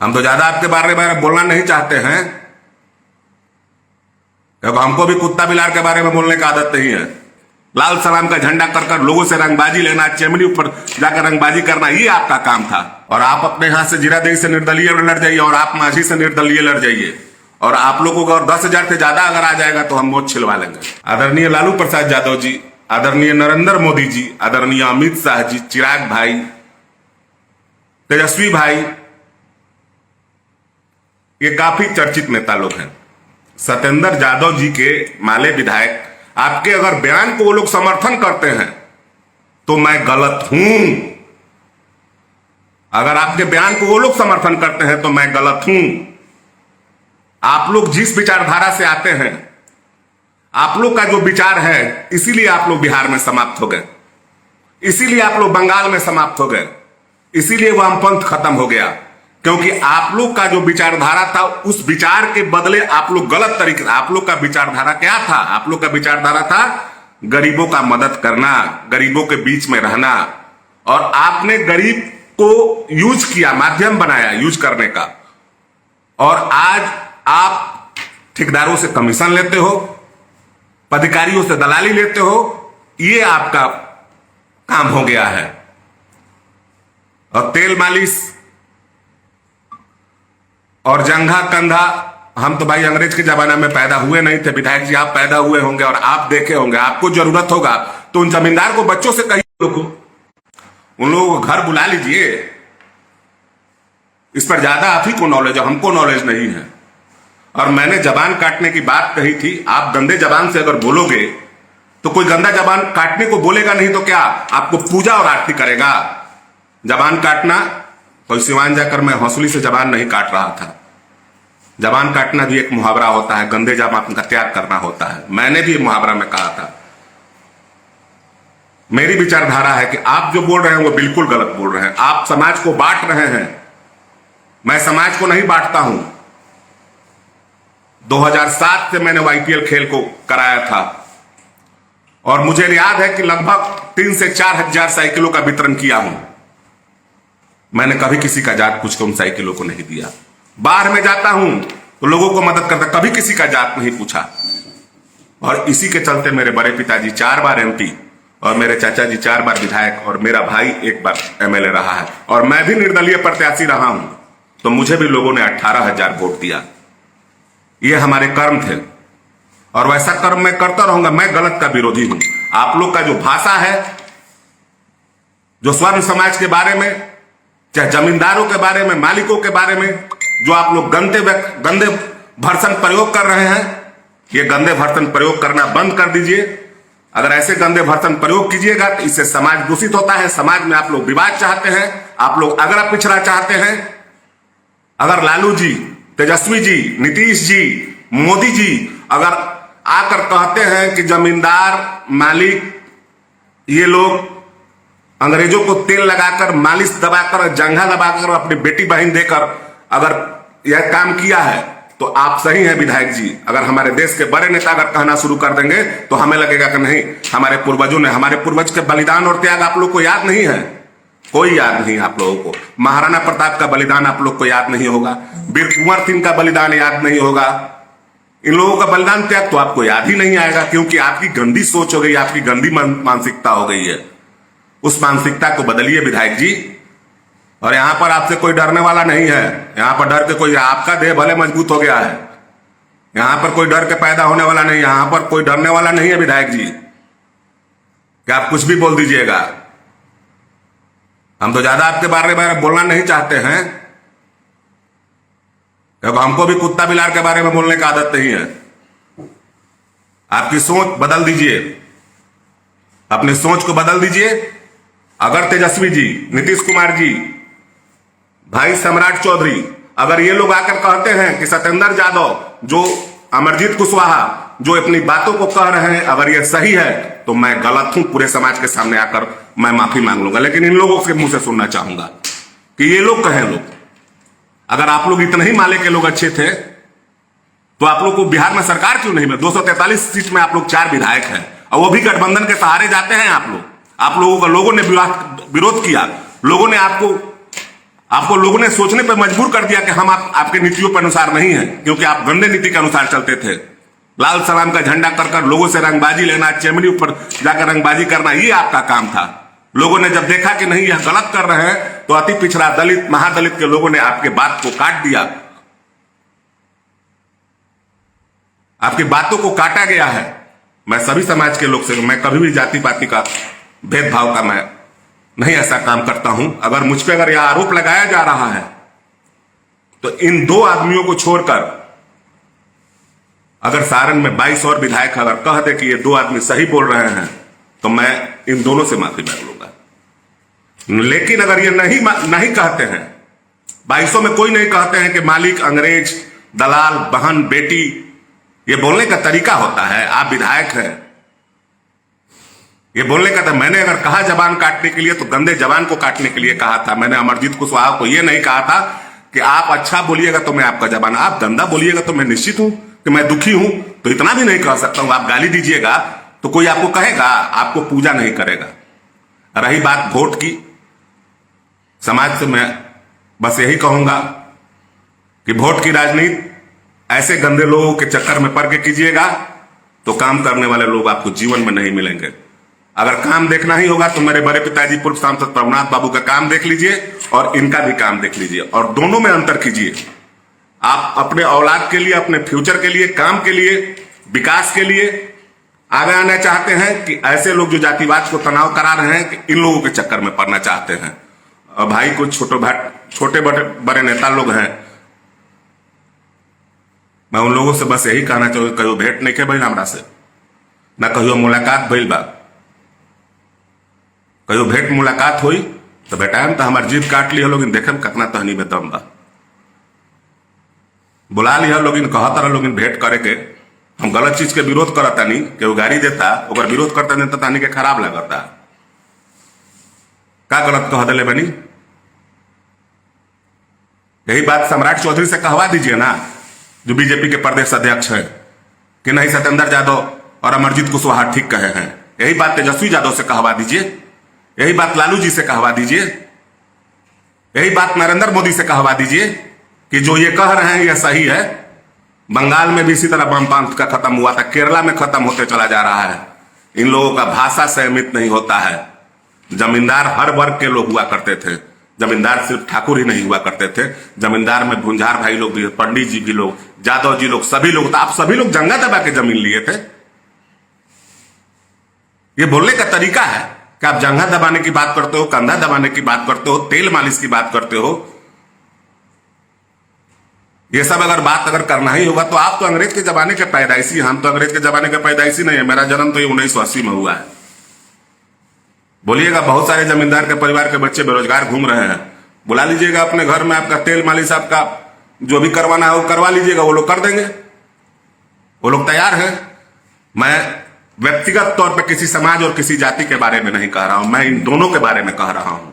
हम तो ज्यादा आपके बारे में बोलना नहीं चाहते हैं, क्योंकि हमको भी कुत्ता बिलार के बारे में बोलने की आदत नहीं है। लाल सलाम का झंडा कर कर लोगों से रंगबाजी लेना, चेमनी ऊपर जाकर रंगबाजी करना, ये आपका काम था। और आप अपने यहां से जीरादेई से निर्दलीय लड़ जाइए और आप माझी से निर्दलीय लड़ जाइए, और आप लोगों को अगर 10,000 से ज्यादा अगर आ जाएगा तो हम मोच छिलवा लेंगे। आदरणीय लालू प्रसाद यादव जी, आदरणीय नरेंद्र मोदी जी, आदरणीय अमित शाह जी, चिराग भाई, तेजस्वी भाई, ये काफी चर्चित नेता लोग हैं। सत्येंद्र यादव जी के माले विधायक, आपके अगर बयान को वो लोग समर्थन करते हैं तो मैं गलत हूं। अगर आपके बयान को वो लोग समर्थन करते हैं तो मैं गलत हूं। आप लोग जिस विचारधारा से आते हैं, आप लोग का जो विचार है, इसीलिए आप लोग बिहार में समाप्त हो गए, इसीलिए आप लोग बंगाल में समाप्त हो गए, इसीलिए वामपंथ खत्म हो गया, क्योंकि आप लोग का जो विचारधारा था उस विचार के बदले आप लोग गलत तरीके से, आप लोग का विचारधारा क्या था? आप लोग का विचारधारा था गरीबों का मदद करना, गरीबों के बीच में रहना, और आपने गरीब को यूज किया, माध्यम बनाया यूज करने का। और आज आप ठेकेदारों से कमीशन लेते हो, पदाधिकारियों से दलाली लेते हो, ये आपका काम हो गया है। और तेल मालिश और जंघा कंधा, हम तो भाई अंग्रेज के जमाने में पैदा हुए नहीं थे। विधायक जी आप पैदा हुए होंगे और आप देखे होंगे, आपको जरूरत होगा तो उन जमींदार को, बच्चों से कहिए, उन लोगों को घर बुला लीजिए। इस पर ज्यादा आप ही को नॉलेज है, हमको नॉलेज नहीं है। और मैंने जबान काटने की बात कही थी, आप गंदे जबान से अगर बोलोगे तो कोई गंदा जबान काटने को बोलेगा नहीं तो क्या आपको पूजा और आरती करेगा? जबान काटना, कोई सिवान जाकर मैं हौसली से जबान नहीं काट रहा था। जबान काटना भी एक मुहावरा होता है, गंदे जबान का त्याग करना होता है। मैंने भी मुहावरा में कहा था। मेरी विचारधारा है कि आप जो बोल रहे हैं वो बिल्कुल गलत बोल रहे हैं। आप समाज को बांट रहे हैं, मैं समाज को नहीं बांटता हूं। 2007 से मैंने वाईपीएल खेल को कराया था और मुझे याद है कि लगभग 3 से 4 हजार साइकिलों का वितरण किया हूं। मैंने कभी किसी का जात पूछ के उन साइकिलों को नहीं दिया। बाहर में जाता हूं तो लोगों को मदद करता, कभी किसी का जात नहीं पूछा। और इसी के चलते मेरे बड़े पिताजी 4 बार एमपी और मेरे चाचा जी 4 बार विधायक और मेरा भाई 1 बार एमएलए रहा है, और मैं भी निर्दलीय प्रत्याशी रहा हूं। तो मुझे भी लोगों ने 18,000 वोट दिया। ये हमारे कर्म थे और वैसा कर्म मैं करता रहूंगा। मैं गलत का विरोधी हूं। आप लोग का जो भाषा है, जो स्वर्ण समाज के बारे में, चाहे जमींदारों के बारे में, मालिकों के बारे में, जो आप लोग गंदे भर्सन प्रयोग कर रहे हैं, ये गंदे भर्सन प्रयोग करना बंद कर दीजिए। अगर ऐसे गंदे भर्सन प्रयोग कीजिएगा तो इससे समाज दूषित होता है। समाज में आप लोग विवाद चाहते हैं, आप लोग अगला पिछड़ा चाहते हैं। अगर लालू जी, तेजस्वी जी, नीतीश जी, मोदी जी अगर आकर कहते हैं कि जमींदार, मालिक, ये लोग अंग्रेजों को तेल लगाकर, मालिश दबाकर, जंघा दबाकर, अपनी बेटी बहन देकर अगर यह काम किया है तो आप सही हैं विधायक जी। अगर हमारे देश के बड़े नेता अगर कहना शुरू कर देंगे तो हमें लगेगा कि नहीं, हमारे पूर्वजों ने, हमारे पूर्वज के बलिदान और त्याग आप लोग को याद नहीं है। कोई याद नहीं आप लोगों को। महाराणा प्रताप का बलिदान आप लोग को याद नहीं होगा, वीर कुंवर सिंह का बलिदान याद नहीं होगा। इन लोगों का बलिदान त्याग तो आपको याद ही नहीं आएगा, क्योंकि आपकी गंदी सोच हो गई, आपकी गंदी मानसिकता हो गई है। उस मानसिकता को बदलिए विधायक जी। और यहां पर आपसे कोई डरने वाला नहीं है। यहां पर डर के कोई, आपका देह भले मजबूत हो गया है, यहां पर कोई डर के पैदा होने वाला नहीं, यहां पर कोई डरने वाला नहीं है विधायक जी कि आप कुछ भी बोल दीजिएगा। हम तो ज्यादा आपके बारे में बोलना नहीं चाहते हैं, क्योंकि हमको भी कुत्ता बिलार के बारे में बोलने की आदत नहीं है। आपकी सोच बदल दीजिए, अपनी सोच को बदल दीजिए। अगर तेजस्वी जी, नीतीश कुमार जी, भाई सम्राट चौधरी, अगर ये लोग आकर कहते हैं कि सत्येंद्र यादव, जो अमरजीत कुशवाहा जो अपनी बातों को कह रहे हैं, अगर ये सही है तो मैं गलत हूं, पूरे समाज के सामने आकर मैं माफी मांग लूंगा। लेकिन इन लोगों के मुंह से सुनना चाहूंगा कि ये लोग कहें, लोग अगर आप लोग इतने ही माले के लोग अच्छे थे तो आप लोग को बिहार में सरकार क्यों नहीं मिली? 243 सीट में आप लोग 4 विधायक हैं और वो भी गठबंधन के सहारे जाते हैं। आप लोगों का लोगों ने विरोध किया, लोगों ने आपको आपको लोगों ने सोचने पर मजबूर कर दिया कि हम आपके नीतियों पर अनुसार नहीं है, क्योंकि आप गंदे नीति के अनुसार चलते थे। लाल सलाम का झंडा कर लोगों से रंगबाजी लेना, चेमनी ऊपर जाकर रंगबाजी करना, ये आपका काम था। लोगों ने जब देखा कि नहीं यह गलत कर रहे हैं, तो अति पिछड़ा दलित, महादलित के लोगों ने आपके बात को काट दिया। आपकी बातों को काटा गया है। मैं सभी समाज के लोग से, मैं कभी भी जाति पाति का भेदभाव का मैं नहीं ऐसा काम करता हूं। अगर मुझ पर अगर यह आरोप लगाया जा रहा है तो इन दो आदमियों को छोड़कर अगर सारण में 22 और विधायक अगर कह दे कि ये दो आदमी सही बोल रहे हैं तो मैं इन दोनों से माफी मांग लूंगा। लेकिन अगर ये नहीं कहते हैं, 22 में कोई नहीं कहते हैं कि मालिक, अंग्रेज, दलाल, बहन, बेटी, ये बोलने का तरीका होता है। आप विधायक हैं, ये बोलने का था। मैंने अगर कहा जबान काटने के लिए तो गंदे जबान को काटने के लिए कहा था। मैंने अमरजीत कुशवाहा को यह नहीं कहा था कि आप अच्छा बोलिएगा तो मैं आपका जबान, आप गंदा बोलिएगा तो मैं निश्चित हूं कि मैं दुखी हूं। तो इतना भी नहीं कह सकता हूं। आप गाली दीजिएगा तो कोई आपको कहेगा, आपको पूजा नहीं करेगा। रही बात वोट की, समाज से मैं बस यही कहूंगा कि वोट की राजनीति ऐसे गंदे लोगों के चक्कर में पड़ के कीजिएगा तो काम करने वाले लोग आपको जीवन में नहीं मिलेंगे। अगर काम देखना ही होगा तो मेरे बड़े पिताजी पूर्व सांसद प्रभुनाथ बाबू का काम देख लीजिए और इनका भी काम देख लीजिए, और दोनों में अंतर कीजिए। आप अपने औलाद के लिए, अपने फ्यूचर के लिए, काम के लिए, विकास के लिए आगे आना चाहते हैं कि ऐसे लोग जो जातिवाद को तनाव करा रहे हैं कि इन लोगों के चक्कर में पड़ना चाहते हैं। और भाई कुछ छोटे बड़े नेता लोग हैं, मैं उन लोगों से बस यही कहना चाहूंगा, कहियो भेंट नहीं के भइल हमरा से, ना कहियो मुलाकात भइल बा। कहियो भेंट मुलाकात हुई तो बेटायम तो हमार जीभ काट लिया लोग, देखे कितना तहनी में दम बा। बुला लिया लोग, कहता रहा लोग भेंट करे के। हम गलत चीज के विरोध करता नहीं, केहू गाड़ी देता ओकर विरोध करता नहीं तो तहनी के खराब लगता। का गलत कह दिले बनी? यही बात सम्राट चौधरी से कहवा दीजिए ना, जो बीजेपी के प्रदेश अध्यक्ष है, कि नहीं सत्येंद्र यादव और अमरजीत कुशवाहा ठीक कहे हैं। यही बात तेजस्वी यादव से कहवा दीजिए, यही बात लालू जी से कहवा दीजिए, यही बात नरेंद्र मोदी से कहवा दीजिए कि जो ये कह रहे हैं यह सही है। बंगाल में भी इसी तरह वामपंथ का खत्म हुआ था, केरला में खत्म होते चला जा रहा है। इन लोगों का भाषा संयमित नहीं होता है। जमींदार हर वर्ग के लोग हुआ करते थे, जमींदार सिर्फ ठाकुर ही नहीं हुआ करते थे। जमींदार में भुंजार भाई लोग भी, पंडित जी भी लोग, जादव जी लोग, सभी लोग। तो आप सभी लोग जंगा दबा के जमीन लिए थे। ये बोलने का तरीका है कि आप जंगा दबाने की बात करते हो, कंधा दबाने की बात करते हो, तेल मालिश की बात करते हो। ये सब अगर बात करना ही होगा तो आप तो अंग्रेज के जमाने के पैदाइशी, हम तो अंग्रेज के जमाने के पैदाइशी नहीं है। मेरा जन्म तो 1980 में हुआ है। बोलिएगा बहुत सारे जमींदार के परिवार के बच्चे बेरोजगार घूम रहे हैं, बुला लीजिएगा अपने घर में, आपका तेल मालिश, आपका जो भी करवाना है वो करवा लीजिएगा, वो लोग कर देंगे, वो लोग तैयार हैं। मैं व्यक्तिगत तौर पर किसी समाज और किसी जाति के बारे में नहीं कह रहा हूं, मैं इन दोनों के बारे में कह रहा हूं।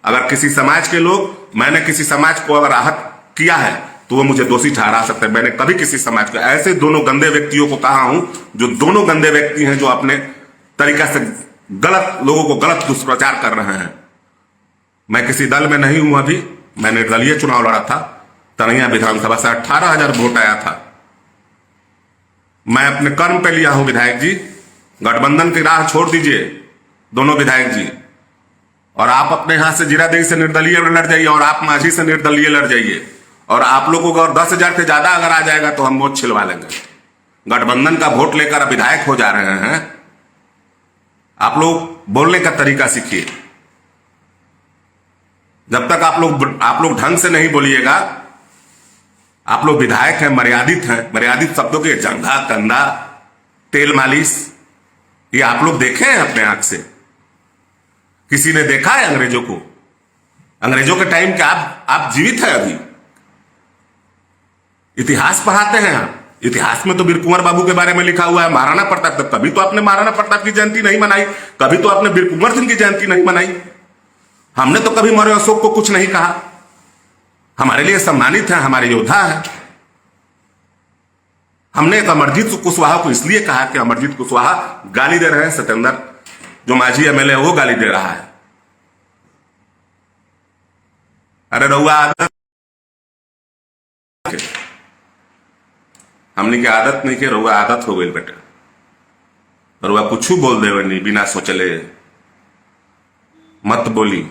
अगर किसी समाज के लोग, मैंने किसी समाज को अगर आहत किया है तो वो मुझे दोषी ठहरा सकते हैं। मैंने कभी किसी समाज को, ऐसे दोनों गंदे व्यक्तियों को कहा हूं जो दोनों गंदे व्यक्ति हैं, जो अपने तरीका से गलत लोगों को गलत दुष्प्रचार कर रहे हैं। मैं किसी दल में नहीं हूं। अभी मैंने दलीय चुनाव लड़ा था, तनैया विधानसभा से 18,000 वोट आया था। मैं अपने कर्म पे लिया हूं विधायक जी। गठबंधन की राह छोड़ दीजिए दोनों विधायक जी, और आप अपने यहां से जीरादेवी से निर्दलीय लड़ जाइए, और आप माझी से निर्दलीय लड़ जाइए, और आप लोगों को 10,000 से ज्यादा अगर आ जाएगा तो हम वोट छिलवा लेंगे। गठबंधन का वोट लेकर विधायक हो जा रहे हैं। आप लोग बोलने का तरीका सीखिए। जब तक आप लोग ढंग से नहीं बोलिएगा, आप लोग विधायक हैं, मर्यादित हैं। मर्यादित शब्दों के जंघा, कंधा, तेल मालिश, ये आप लोग देखे हैं अपने आंख से? किसी ने देखा है अंग्रेजों को? अंग्रेजों के टाइम के आप जीवित है अभी? इतिहास पढ़ाते हैं आप। इतिहास में तो वीर कुंवर बाबू के बारे में लिखा हुआ है, महाराणा प्रताप। तक कभी तो आपने महाराणा प्रताप की जयंती नहीं मनाई, कभी तो आपने वीर कुंवर सिंह की जयंती नहीं मनाई। हमने तो कभी मौर्य अशोक को कुछ नहीं कहा। हमारे लिए सम्मानित है, हमारे योद्धा है। हमने एक अमरजीत कुशवाहा को इसलिए कहा कि अमरजीत कुशवाहा गाली दे रहे हैं, सत्येंद्र जो मांझी एमएलए है वो गाली दे रहा है। अरे रहुआ आदत के, हमने की आदत नहीं के, रहुआ आदत हो गई बेटा। रहुआ कुछ बोल देवे नहीं बिना सोचले, मत बोली।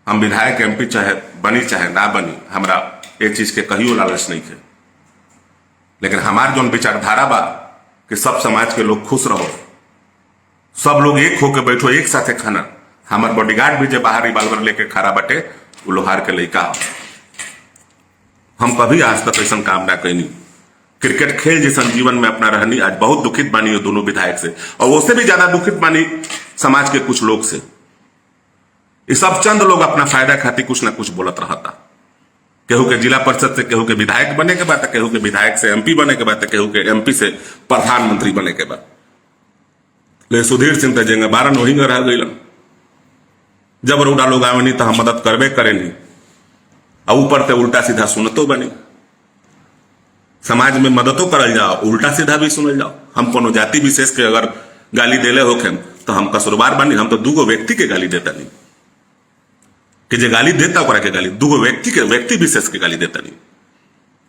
हम विधायक एमपी चाहे बनी चाहे ना बनी, हमरा एक चीज के कहियो लालच नहीं थे, लेकिन हमार जो विचारधारा बा कि सब समाज के लोग खुश रहो, सब लोग एक होके बैठो, एक साथे खाना। हमार बॉडीगार्ड भी जो बाहर रिवाल्वर लेके खड़ा बटे, वो लोहार के लड़का हो। हम कभी आज तक ऐसा काम ना कैनी। क्रिकेट खेल जैसा जीवन में अपना रहनी, आज बहुत दुखित बानी हो दोनों विधायक से, और उससे भी ज्यादा दुखित बानी समाज के कुछ लोग से। ये सब चंद लोग अपना फायदा खातिर कुछ ना कुछ बोलत रहता। केहू के जिला परिषद से, केहू के विधायक बने के बाद, केहू के विधायक से एमपी बने के बाद, केहू के एमपी से प्रधानमंत्री बने के बाद। ले सुधीर सिंह तेजेंगे बारन वही रह गई। जब रोडा लोग आवनी तो हम मदद करबे करेनी, और ऊपर से उल्टा सीधा सुनतो बनी। समाज में मददों करल जाओ, उल्टा सीधा भी सुनल जाओ। हम कोनो जाति विशेष के अगर गाली देले होखे तो हम कसूरवार बनी। हम तो दूगो व्यक्ति के गाली देता नहीं कि जे गाली देता ओकरा के गाली, दूगो व्यक्ति विशेष के गाली देता नहीं।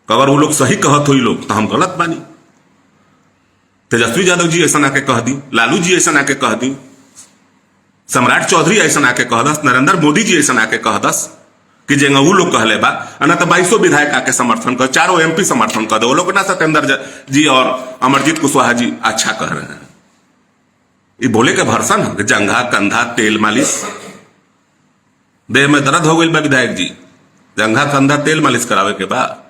अगर वो लोग सही कहत हुई लोग तो हम गलत बानी। तेजस्वी यादव जी ऐसा आके कह दी, लालू जी ऐसा आके कह दी, सम्राट चौधरी ऐसा आके कह दस, नरेंद्र मोदी जी ऐसा आके कह दस कि जेंगा वो लोग कहले बा, ना तो 22 विधायक आके समर्थन कर, 4 एमपी समर्थन कर दो। वो लोग ना सत्येंद्र जी और अमरजीत कुशवाहा जी अच्छा कह रहे हैं। ये बोले के भरसन है, जंघा कंधा तेल मालिश, देह में दर्द हो गई बा विधायक जी, जंघा कंधा तेल मालिश करावे के बाद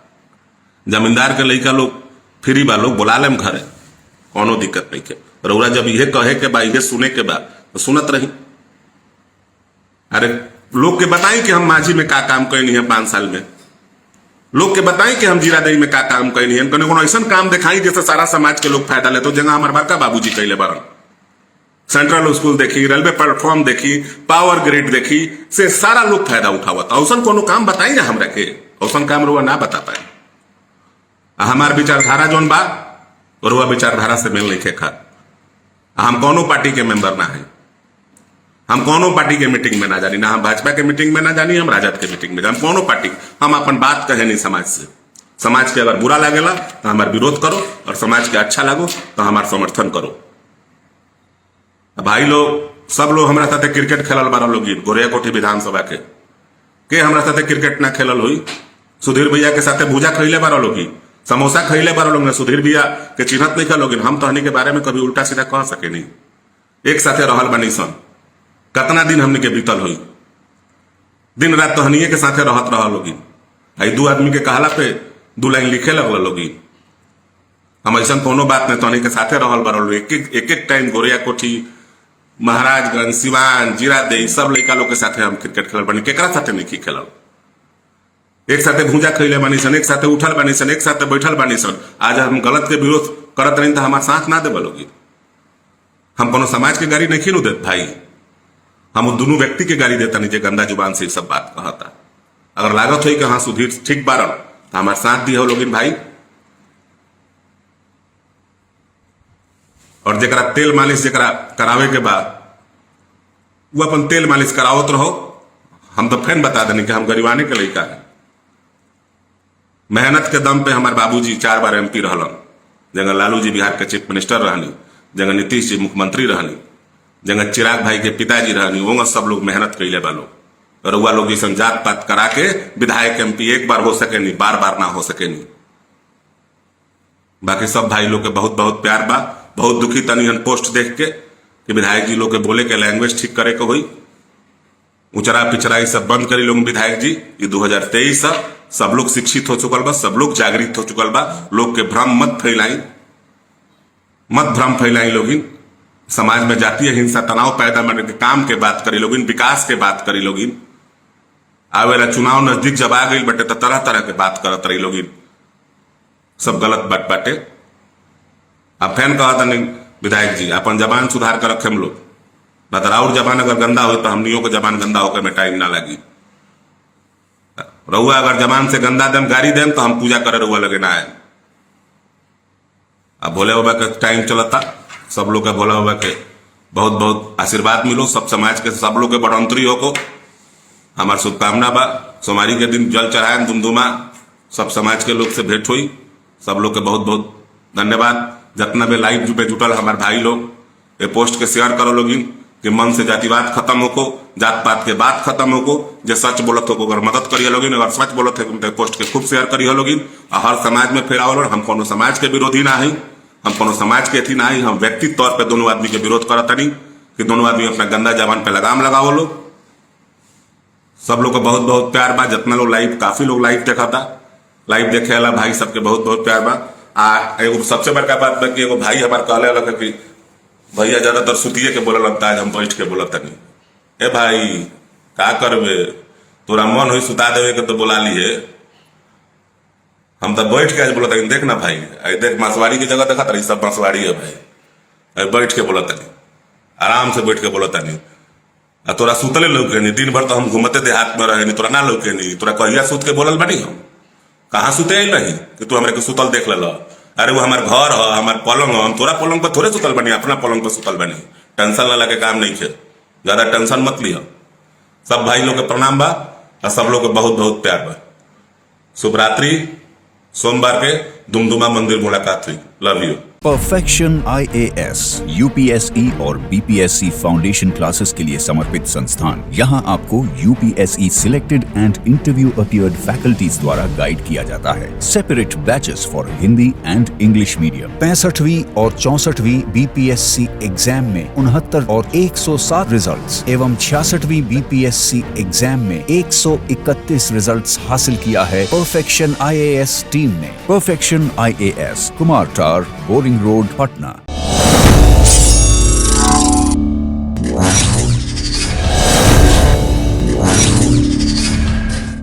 जमींदार के लड़का लोग फ्री बा, लोग बुला लेम घरे, कोनो दिक्कत नहीं के। रउरा जब ये कहे के बा, ये सुने के बाद तो सुनत रही। अरे लोग के बताएं कि हम माझी में का काम कैनी है 5 साल में, लोग के बताएं कि हम जीरादेई में का काम कैनी है। कोनो ऐसा काम दिखाई जैसे सारा समाज के लोग फायदा लेते। जगह हमारे बड़का बाबूजी कैले बारन, सेंट्रल स्कूल देखी, रेलवे प्लेटफॉर्म देखी, पावर ग्रिड देखी, से सारा लोग फायदा उठावत। औसन कोनो काम बताई ना हमरा के, औसन काम रुआ ना बता पाए। हमार विचारधारा जोन बा रुआ विचारधारा से मेल नहीं खा। हम कोनो पार्टी के मेंबर ना है, हम कोनो पार्टी के मीटिंग में ना जानी, ना हम भाजपा के मीटिंग में ना जानी, हम राजद के मीटिंग में जानी, कोनो पार्टी। हम अपन बात कहे नहीं समाज से। समाज के अगर बुरा लगेला तो हमार विरोध करो, और समाज के अच्छा लगो तो हमार समर्थन करो। भाई लोग सब लोग हमारा साथे क्रिकेट खेलल बारह लोग, गोरिया कोठी विधानसभा के हमारा साथे क्रिकेट ना खेलल हुई। सुधीर भैया के साथे भूजा खैले बारह लोग, समोसा खैले बारह लोग, सुधीर भैया के चिन्हत नहीं खा लोग। हम तो हनी के बारे में कभी उल्टा सीधा कह सके नहीं। एक साथे रहल बनी सन, कितना दिन हमने के बीतल हुई, दिन रात तो हनिए के साथे रहत रह लोगी। आई 2 आदमी के कहला पे 2 लाइन लिखे लगल लोगी। हम ऐसा कोनो बात नहीं, तो हनी के साथे रहल बारह। एक टाइम गोरिया कोठी, महाराजगंज, सिवान, जीरादेई सब लड़का लोग के साथे हम क्रिकेट खेलल बनी। केकरा साथे नहीं खेलल? एक साथे भूजा खैले बानी सन, एक साथे उठल बानी सन, एक साथे बैठल बानी सन। आज हम गलत के विरोध करत रही तो हमारे साथ ना देवे लोगी। हम कोनो समाज के गाड़ी नहीं खींच देते भाई, हम दोनों व्यक्ति के गाली देता नहीं, गंदा जुबान से सब बात कहता। अगर लागत हो कि हाँ सुधीर ठीक बारन तो हमारे साथ दिया लोग भाई। और जरा तेल मालिश जरा करावे के बाद वो अपन तेल मालिश करावत रहो। हम तो फिर बता देनी कि हम गरीबाने के लड़का है। मेहनत के दम पे हमारे बाबूजी 4 बार एमपी रहलन, जगह लालू जी बिहार के चीफ मिनिस्टर रहनी, जगह नीतीश जी मुख्यमंत्री रहनी, जगह चिराग भाई के पिताजी रहनी। वो सब लोग मेहनत कैले बा लोग। और वह लोग जैसे जात पात करा के विधायक एमपी एक बार हो सके नहीं, बार बार ना हो सके नहीं। बाकी सब भाई लोग के बहुत बहुत प्यार बा। बहुत दुखी तनी पोस्ट देख के कि विधायक जी लोग के बोले के लैंग्वेज ठीक करे के हुई, उचरा पिचरा सब बंद करी लोग विधायक जी। ये 2023 सब लोग शिक्षित हो चुकल बा, सब लोग जागृत हो चुकल बा। लोग के भ्रम मत फैलाई, मत भ्रम फैलाई। लोग समाज में जातीय हिंसा तनाव पैदा करने के काम के बात करी लोग, विकास के बात करी लोग। आवेला चुनाव नजदीक जब आ गई बटे तो तरह तरह के बात करत रही लोग। सब गलत बात बाटे। अब फैन कहा नहीं विधायक जी अपन जबान सुधार कर रखे हम लोग, बता और जबान अगर गंदा हो तो हमनियों को जबान गंदा होकर में टाइम ना लगी। रहुआ अगर जबान से गंदा देम गाड़ी देम तो हम पूजा करे रहुआ लगे ना आए। अब भोले बाबा का टाइम चलता, सब लोग का भोला बाबा के बहुत बहुत आशीर्वाद मिलो। सब समाज के सब लोग के बढ़ोतरी हो को। हमार शुभकामना बा। सोमवारी के दिन जल चढ़ाएं दुमदुमा, सब समाज के लोग से भेंट हुई। सब लोग के बहुत बहुत धन्यवाद। जितना भी लाइव पे जुटल हमार भाई लोग, ये पोस्ट के शेयर करो लोगिन कि मन से जातिवाद खत्म होको, जात पात के बात खत्म होको। जो सच बोलत हो अगर मदद करिए लोगिन, अगर सच बोलत है पोस्ट के खूब शेयर करिए लोगिन। और हर समाज में फैलाओ। हम कोनो समाज के विरोधी ना है, हम कोनो समाज के अथी ना है। हम व्यक्तिगत तौर पर दोनों आदमी के विरोध करत नहीं कि दोनों आदमी अपना गंदा जबान पे लगाम लगाओ लो। सब लोग को बहुत बहुत प्यार बा। जितना लोग लाइव, काफी लोग लाइव देखा था, लाइव देखे वाला भाई सबके बहुत बहुत प्यार बा। एगो सबसे बड़का बात बा कि एगो भाई हमारे कहले अलग है कि भैया ज्यादातर सुतिए के बोला लगता है, हम बैठ के बोला तनी। ए भाई का करबे, तोरा मन हुई सुता देवे के तो बोला लिए, हम तो बैठ के आज बोला तनी। देख ना भाई, देख मसवाड़ी की जगह देखा तरी, सब मसवाड़ी है भाई। बैठ के बोला तनी, आराम से बैठ के बोला तनी। तोरा सुतले लौके नहीं, दिन भर तो हम घूमते देहात में रहे नहीं, तोरा ना लौके नहीं। तोरा कहिया सुत के बोलल बनी, हम कहाँ सुते नहीं कि तू हमारे के सुतल देख ले। अरे वो हमार घर है, हमार पलंग है, हम तोरा पलंग पर थोड़े सुतल बनी, अपना पलंग पर सुतल बनी। टेंशन ला के काम नहीं खे, ज्यादा टेंशन मत लिया। सब भाई लोग के प्रणाम बा और सब लोग के बहुत बहुत प्यार बा। शुभ रात्रि। सोमवार के दुमदुमा मंदिर मुलाकात हुई। Love you. Perfection IAS, UPSE और BPSC फाउंडेशन क्लासेस के लिए समर्पित संस्थान। यहाँ आपको UPSE selected and interview appeared faculties द्वारा गाइड किया जाता है। Separate batches for Hindi and English medium. 65वीं और 64वीं BPSC एग्जाम में 69 और 107 रिजल्ट्स एवं 66वीं BPSC एग्जाम में 131 रिजल्ट्स हासिल किया है परफेक्शन IAS टीम ने। परफेक्शन IAS, कुमार टार, बोरिंग रोड, पटना।